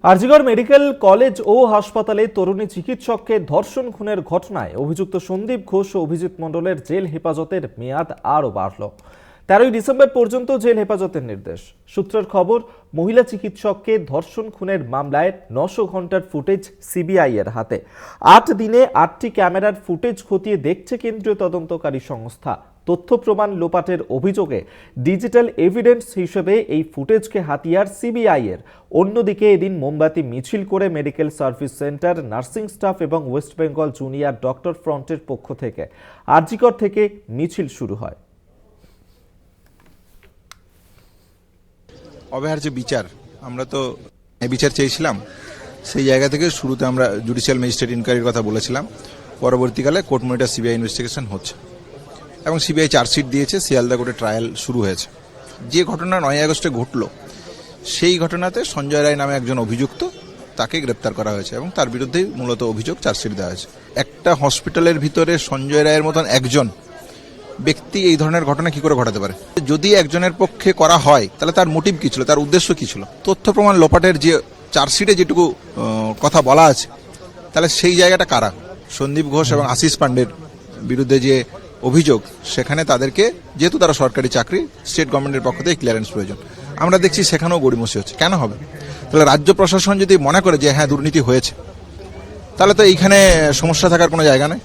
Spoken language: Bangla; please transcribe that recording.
আরজিকর মেডিকেল কলেজ ও হাসপাতালে তরুণী চিকিৎসককে ধর্ষণ খুনের ঘটনায় অভিযুক্ত সন্দীপ ঘোষ ও অভিজিৎ মণ্ডলের জেল হেফাজতের মেয়াদ আরও বাড়ল। 13ই ডিসেম্বর পর্যন্ত জেল হেফাজতের নির্দেশ। সূত্রের খবর, মহিলা চিকিৎসককে ধর্ষণ খুনের মামলায় 900 ঘন্টার ফুটেজ সিবিআই এর হাতে। 8 দিনে 8টি ক্যামেরার ফুটেজ খতিয়ে দেখছে কেন্দ্রীয় তদন্তকারী সংস্থা। তথ্য প্রমাণ লোপাটের অভিযোগে ডিজিটাল এভিডেন্স হিসেবে এই ফুটেজকে হাতিয়ার সিবিআই এর। অন্যদিকে এদিন মোমবাতি মিছিল করে medical service centre, nursing staff এবং ওয়েস্ট বেঙ্গল জুনিয়র ডক্টর ফ্রন্টের পক্ষ থেকে আরজিকর থেকে মিছিল শুরু হয়। অবহার্য বিচার, আমরা তো বিচার চেয়েছিলাম। সেই জায়গা থেকে শুরুতে আমরা জুডিশিয়াল ম্যাজিস্ট্রেট ইনকোয়ারির কথা বলেছিলাম। পরবর্তীকালে কোর্ট মনিটর সিবিআই ইনভেস্টিগেশন হচ্ছে এবং সিবিআই চার্জশিট দিয়েছে। শিয়ালদা কোর্টে ট্রায়াল শুরু হয়েছে। যে ঘটনা 9 আগস্টে ঘটল, সেই ঘটনাতে সঞ্জয় রায় নামে একজন অভিযুক্ত, তাকে গ্রেপ্তার করা হয়েছে এবং তার বিরুদ্ধেই মূলত অভিযোগ, চার্জশিট দেওয়া হয়েছে। একটা হসপিটালের ভিতরে সঞ্জয় রায়ের মতন একজন ব্যক্তি এই ধরনের ঘটনা কি করে ঘটাতে পারে? যদি একজনের পক্ষে করা হয় তাহলে তার মোটিভ কি ছিল, তার উদ্দেশ্য কি ছিল? তথ্য প্রমাণ লোপাটের যে চার্জশিটে যেটুকু কথা বলা আছে, তাহলে সেই জায়গাটা কারা? সন্দীপ ঘোষ এবং আশিস পান্ডের বিরুদ্ধে যে অভিযোগ, সেখানে তাদেরকে, যেহেতু তারা সরকারি চাকরি, স্টেট গভর্নমেন্টের পক্ষ থেকে ক্লিয়ারেন্স প্রয়োজন। আমরা দেখছি সেখানেও গড়িমসি হচ্ছে। কেন হবে? তাহলে রাজ্য প্রশাসন যদি মনে করে যে হ্যাঁ দুর্নীতি হয়েছে, তাহলে তো এইখানে সমস্যা থাকার কোনো জায়গা নেই।